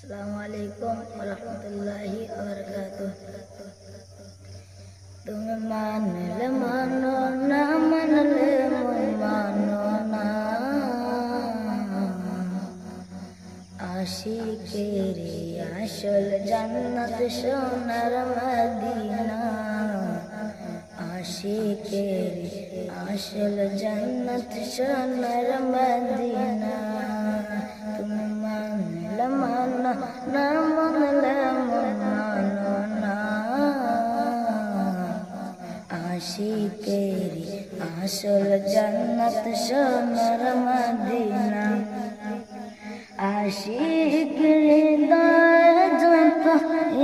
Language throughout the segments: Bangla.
अस्सलामुअलैकुम वरहमतुल्लाहि वबरकातुह। तुम मानले मानो ना मानले मानो ना, आशिकेरी आशल जन्नत सोनार मदीना, आशिकेरी आशल जन्नत सोनार मदीना। तुम मानले मानो ना मानले मानो ना, आशिकेरी आशल जन्नत सोनार मदीना। आशिकेरी दर्द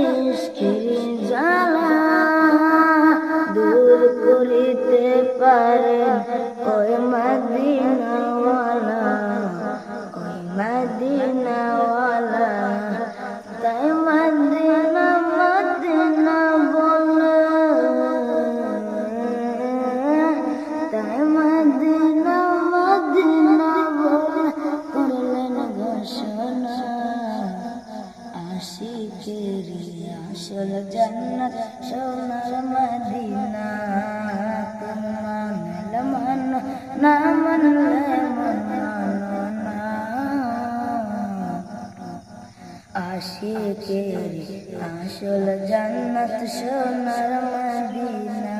इश्केरी জ্বালা দূর করিতে পারেন ওই মদিনাওয়ালা, ওই মদিনাওয়ালা। তাই মদিনা মদিনা বলে, তাই মদিনা মদিনা বলে করলেন ঘোষণা। আশিকেরি আসল জান্নাত সোনার মদিনা। তুমি মানলে মানো না মানলে মানো না, আশিকেরি আসল জান্নাত সোনার মদিনা।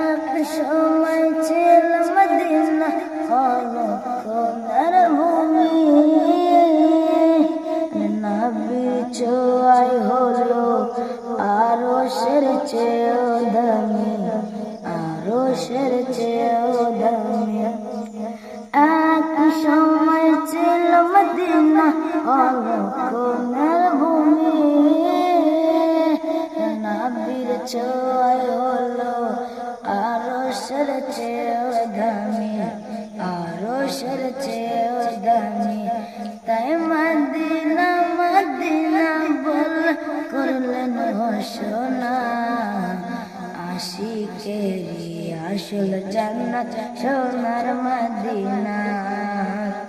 এক সময় ছিল মদিনা হলো সোনার ভূমি, নবী ছোঁয়ায় হলো আরশের চেয়েও দামি, আরশের চেয়েও দামি। এক সময় ছিল মদিনা হলো সোনার ভূমি, নবীর ছোঁয়ায় হলো আরশের চেয়েও দামি, আরশের চেয়েও দামি। তাই মদিনা মদিনা বল করলেন ঘোষণা। আশিকেরি আসল জান্নাত সোনার মদিনা।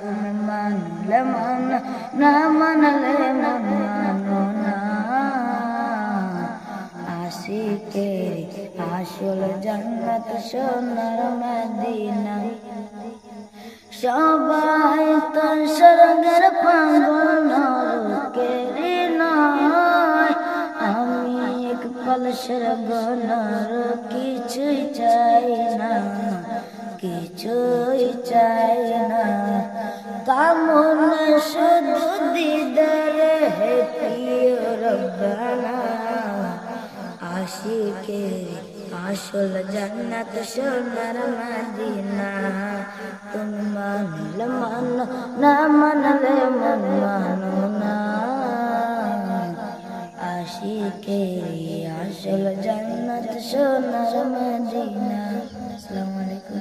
তুমি মানলে মানো না মানলে মানো না, আশিকেরি আসল জান্নাত সোনার মদিনা। সবাই তো স্বর্গের পাগল নরকেরি নয়, আমি এক পল স্বর্গনর কিছুই চাই না, কিছুই চাই না। কামনা শুধু দিদার হে প্রিয় রব্বানা। আশিকেরি আসল জান্নাত সোনার মদিনা। তুমি মানলে মানো না মানলে মানো না, আশিকেরি আসল জান্নাত সোনার মদিনা। আসসালামু আলাইকুম।